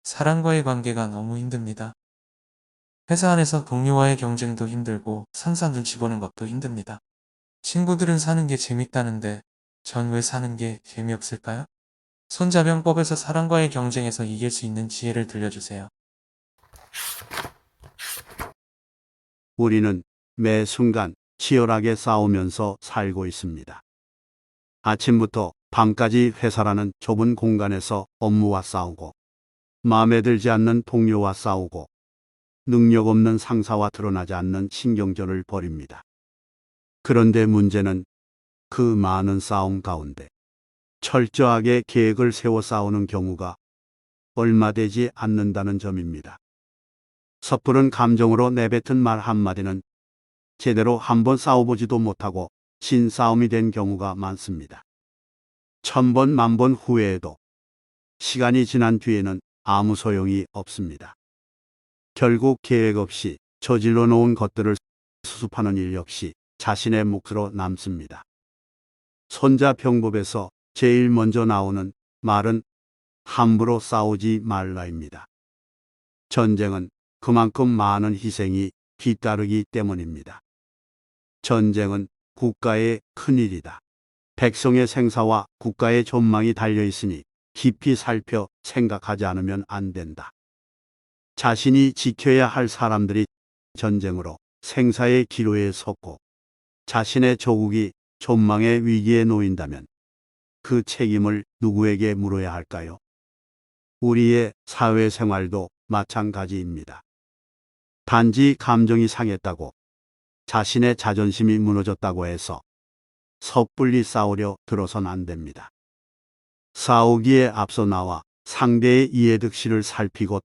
사람과의 관계가 너무 힘듭니다. 회사 안에서 동료와의 경쟁도 힘들고 상사 눈치 보는 것도 힘듭니다. 친구들은 사는 게 재밌다는데 전 왜 사는 게 재미없을까요? 손자병법에서 사람과의 경쟁에서 이길 수 있는 지혜를 들려주세요. 우리는 매 순간 치열하게 싸우면서 살고 있습니다. 아침부터 밤까지 회사라는 좁은 공간에서 업무와 싸우고, 마음에 들지 않는 동료와 싸우고, 능력 없는 상사와 드러나지 않는 신경전을 벌입니다. 그런데 문제는 그 많은 싸움 가운데 철저하게 계획을 세워 싸우는 경우가 얼마 되지 않는다는 점입니다. 섣부른 감정으로 내뱉은 말 한마디는 제대로 한번 싸워보지도 못하고 진 싸움이 된 경우가 많습니다. 1000번, 10,000번 후회해도 시간이 지난 뒤에는 아무 소용이 없습니다. 결국 계획 없이 저질러 놓은 것들을 수습하는 일 역시 자신의 몫으로 남습니다. 손자병법에서 제일 먼저 나오는 말은 함부로 싸우지 말라입니다. 전쟁은 그만큼 많은 희생이 뒤따르기 때문입니다. 전쟁은 국가의 큰일이다. 백성의 생사와 국가의 존망이 달려있으니 깊이 살펴 생각하지 않으면 안 된다. 자신이 지켜야 할 사람들이 전쟁으로 생사의 기로에 섰고 자신의 조국이 존망의 위기에 놓인다면 그 책임을 누구에게 물어야 할까요? 우리의 사회생활도 마찬가지입니다. 단지 감정이 상했다고, 자신의 자존심이 무너졌다고 해서 섣불리 싸우려 들어선 안 됩니다. 싸우기에 앞서 나와 상대의 이해득실을 살피고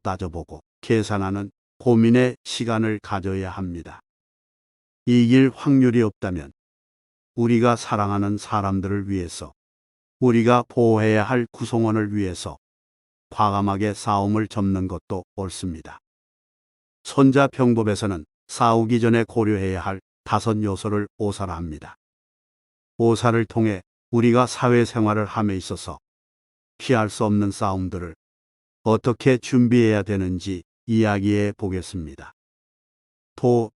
따져보고 계산하는 고민의 시간을 가져야 합니다. 이길 확률이 없다면 우리가 사랑하는 사람들을 위해서, 우리가 보호해야 할 구성원을 위해서 과감하게 싸움을 접는 것도 옳습니다. 손자병법에서는 싸우기 전에 고려해야 할 5 요소를 오사합니다. 오사를 통해 우리가 사회생활을 함에 있어서 피할 수 없는 싸움들을 어떻게 준비해야 되는지 이야기해 보겠습니다. 도,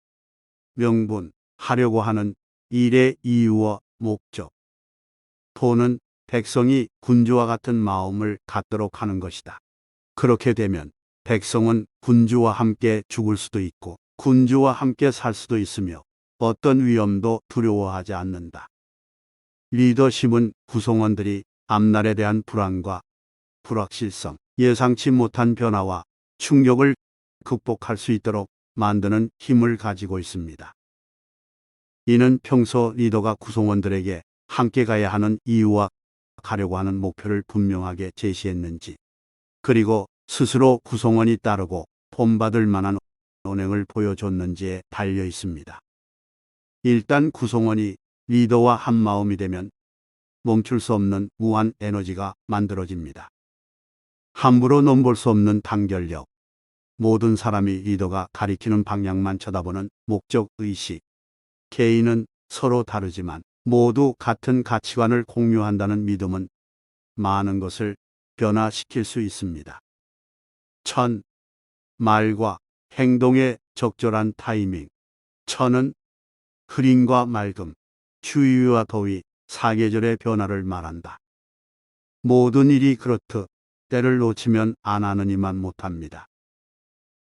명분, 하려고 하는 일의 이유와 목적. 도는 백성이 군주와 같은 마음을 갖도록 하는 것이다. 그렇게 되면 백성은 군주와 함께 죽을 수도 있고 군주와 함께 살 수도 있으며 어떤 위험도 두려워하지 않는다. 리더십은 구성원들이 앞날에 대한 불안과 불확실성, 예상치 못한 변화와 충격을 극복할 수 있도록 만드는 힘을 가지고 있습니다. 이는 평소 리더가 구성원들에게 함께 가야 하는 이유와 가려고 하는 목표를 분명하게 제시했는지, 그리고 스스로 구성원이 따르고 본받을 만한 언행을 보여줬는지에 달려 있습니다. 일단 구성원이 리더와 한 마음이 되면 멈출 수 없는 무한 에너지가 만들어집니다. 함부로 넘볼 수 없는 단결력, 모든 사람이 리더가 가리키는 방향만 쳐다보는 목적의식, 개인은 서로 다르지만 모두 같은 가치관을 공유한다는 믿음은 많은 것을 변화시킬 수 있습니다. 말과 행동의 적절한 타이밍. 천은 흐림과 맑음, 추위와 더위, 사계절의 변화를 말한다. 모든 일이 그렇듯 때를 놓치면 안 하느니만 못합니다.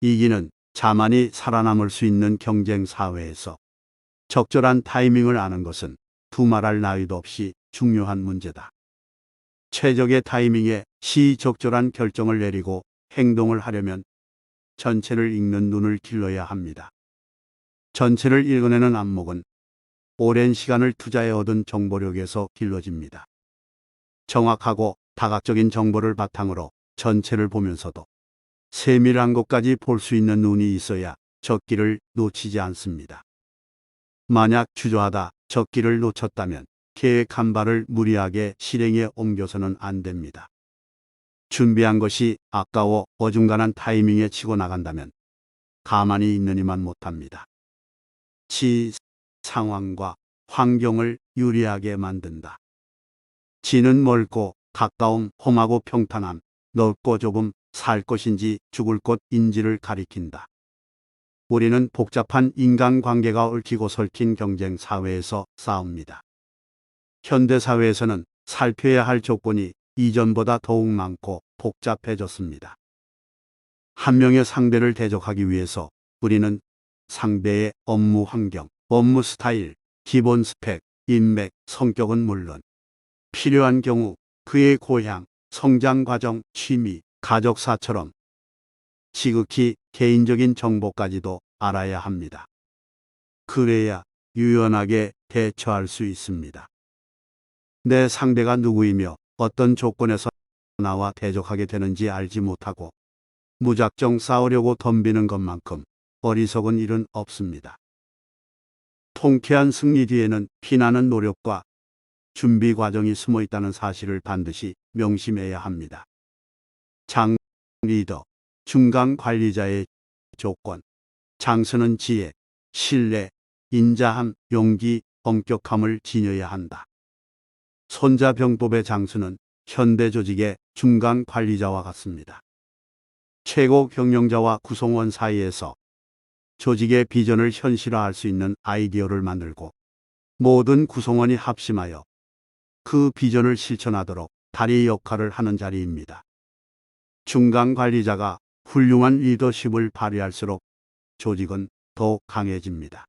이기는 자만이 살아남을 수 있는 경쟁 사회에서 적절한 타이밍을 아는 것은 두말할 나위도 없이 중요한 문제다. 최적의 타이밍에 시적절한 결정을 내리고 행동을 하려면 전체를 읽는 눈을 길러야 합니다. 전체를 읽어내는 안목은 오랜 시간을 투자해 얻은 정보력에서 길러집니다. 정확하고 다각적인 정보를 바탕으로 전체를 보면서도 세밀한 것까지 볼 수 있는 눈이 있어야 적기를 놓치지 않습니다. 만약 주저하다 적기를 놓쳤다면 계획한 바를 무리하게 실행에 옮겨서는 안 됩니다. 준비한 것이 아까워 어중간한 타이밍에 치고 나간다면 가만히 있느니만 못합니다. 상황과 환경을 유리하게 만든다. 지는 멀고 가까움, 험하고 평탄함, 넓고 좁음, 살 것인지 죽을 것인지를 가리킨다. 우리는 복잡한 인간관계가 얽히고 설킨 경쟁 사회에서 싸웁니다. 현대 사회에서는 살펴야 할 조건이 이전보다 더욱 많고 복잡해졌습니다. 한 명의 상대를 대적하기 위해서 우리는 상대의 업무 환경, 업무 스타일, 기본 스펙, 인맥, 성격은 물론 필요한 경우 그의 고향, 성장 과정, 취미, 가족사처럼 지극히 개인적인 정보까지도 알아야 합니다. 그래야 유연하게 대처할 수 있습니다. 내 상대가 누구이며 어떤 조건에서 나와 대적하게 되는지 알지 못하고 무작정 싸우려고 덤비는 것만큼 어리석은 일은 없습니다. 통쾌한 승리 뒤에는 피나는 노력과 준비 과정이 숨어 있다는 사실을 반드시 명심해야 합니다. 장 리더, 중간 관리자의 조건. 장수는 지혜, 신뢰, 인자함, 용기, 엄격함을 지녀야 한다. 손자병법의 장수는 현대 조직의 중간 관리자와 같습니다. 최고 경영자와 구성원 사이에서 조직의 비전을 현실화할 수 있는 아이디어를 만들고 모든 구성원이 합심하여 그 비전을 실천하도록 다리 역할을 하는 자리입니다. 중간 관리자가 훌륭한 리더십을 발휘할수록 조직은 더욱 강해집니다.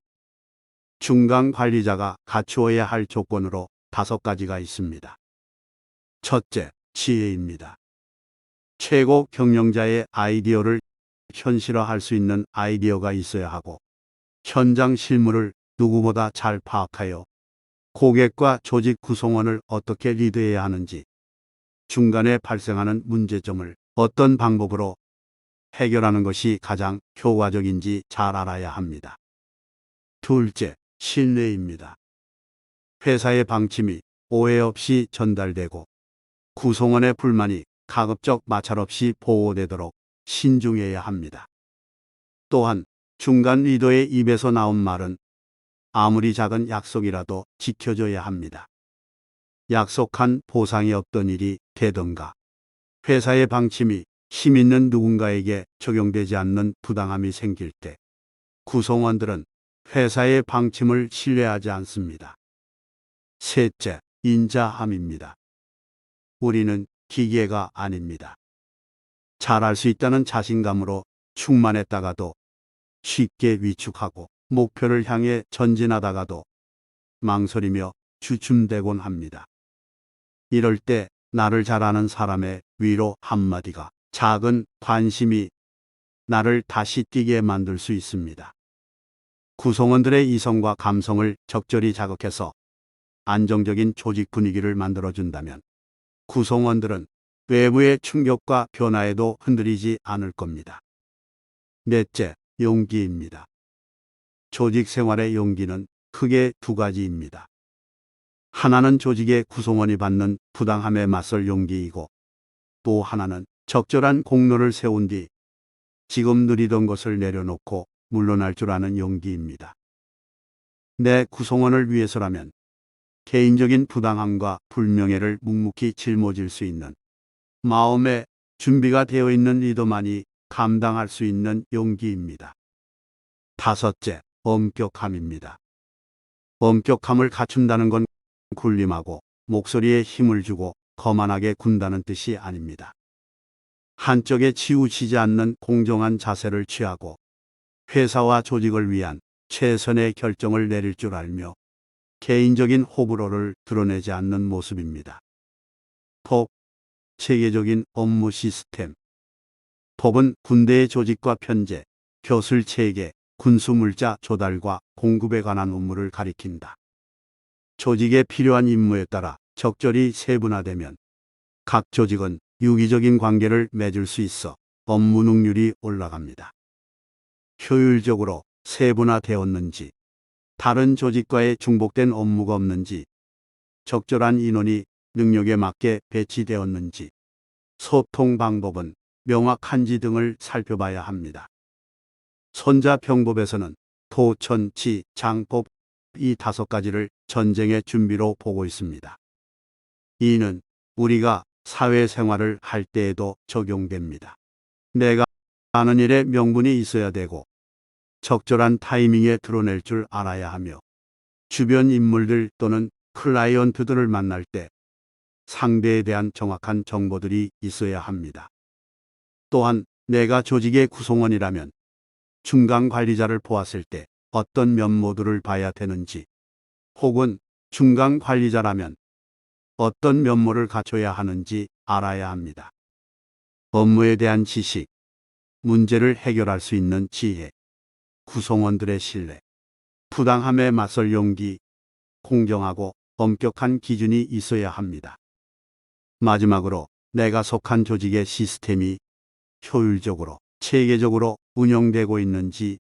중간 관리자가 갖추어야 할 조건으로 5가지가 있습니다. 첫째, 지혜입니다. 최고 경영자의 아이디어를 현실화할 수 있는 아이디어가 있어야 하고 현장 실무를 누구보다 잘 파악하여 고객과 조직 구성원을 어떻게 리드해야 하는지, 중간에 발생하는 문제점을 어떤 방법으로 해결하는 것이 가장 효과적인지 잘 알아야 합니다. 둘째, 신뢰입니다. 회사의 방침이 오해 없이 전달되고 구성원의 불만이 가급적 마찰 없이 보호되도록 신중해야 합니다. 또한 중간 리더의 입에서 나온 말은 아무리 작은 약속이라도 지켜줘야 합니다. 약속한 보상이 없던 일이 되던가 회사의 방침이 힘 있는 누군가에게 적용되지 않는 부당함이 생길 때 구성원들은 회사의 방침을 신뢰하지 않습니다. 셋째, 인자함입니다. 우리는 기계가 아닙니다. 잘할 수 있다는 자신감으로 충만했다가도 쉽게 위축하고 목표를 향해 전진하다가도 망설이며 주춤대곤 합니다. 이럴 때 나를 잘 아는 사람의 위로 한마디가, 작은 관심이 나를 다시 뛰게 만들 수 있습니다. 구성원들의 이성과 감성을 적절히 자극해서 안정적인 조직 분위기를 만들어준다면 구성원들은 외부의 충격과 변화에도 흔들리지 않을 겁니다. 넷째, 용기입니다. 조직 생활의 용기는 크게 2가지입니다. 하나는 조직의 구성원이 받는 부당함에 맞설 용기이고 또 하나는 적절한 공로를 세운 뒤 지금 누리던 것을 내려놓고 물러날 줄 아는 용기입니다. 내 구성원을 위해서라면 개인적인 부당함과 불명예를 묵묵히 짊어질 수 있는 마음의 준비가 되어 있는 리더만이 감당할 수 있는 용기입니다. 다섯째, 엄격함입니다. 엄격함을 갖춘다는 건 군림하고 목소리에 힘을 주고 거만하게 군다는 뜻이 아닙니다. 한쪽에 치우치지 않는 공정한 자세를 취하고 회사와 조직을 위한 최선의 결정을 내릴 줄 알며 개인적인 호불호를 드러내지 않는 모습입니다. 법, 체계적인 업무 시스템. 법은 군대의 조직과 편제, 교술 체계, 군수 물자 조달과 공급에 관한 업무를 가리킨다. 조직에 필요한 임무에 따라 적절히 세분화되면 각 조직은 유기적인 관계를 맺을 수 있어 업무 능률이 올라갑니다. 효율적으로 세분화되었는지, 다른 조직과의 중복된 업무가 없는지, 적절한 인원이 능력에 맞게 배치되었는지, 소통 방법은 명확한지 등을 살펴봐야 합니다. 손자병법에서는 도, 천, 지, 장법 이 5가지를 전쟁의 준비로 보고 있습니다. 이는 우리가 사회생활을 할 때에도 적용됩니다. 내가 하는 일에 명분이 있어야 되고 적절한 타이밍에 드러낼 줄 알아야 하며 주변 인물들 또는 클라이언트들을 만날 때 상대에 대한 정확한 정보들이 있어야 합니다. 또한 내가 조직의 구성원이라면 중간 관리자를 보았을 때 어떤 면모들을 봐야 되는지, 혹은 중간 관리자라면 어떤 면모를 갖춰야 하는지 알아야 합니다. 업무에 대한 지식, 문제를 해결할 수 있는 지혜, 구성원들의 신뢰, 부당함에 맞설 용기, 공정하고 엄격한 기준이 있어야 합니다. 마지막으로 내가 속한 조직의 시스템이 효율적으로, 체계적으로 운영되고 있는지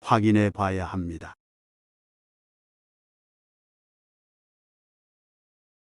확인해 봐야 합니다.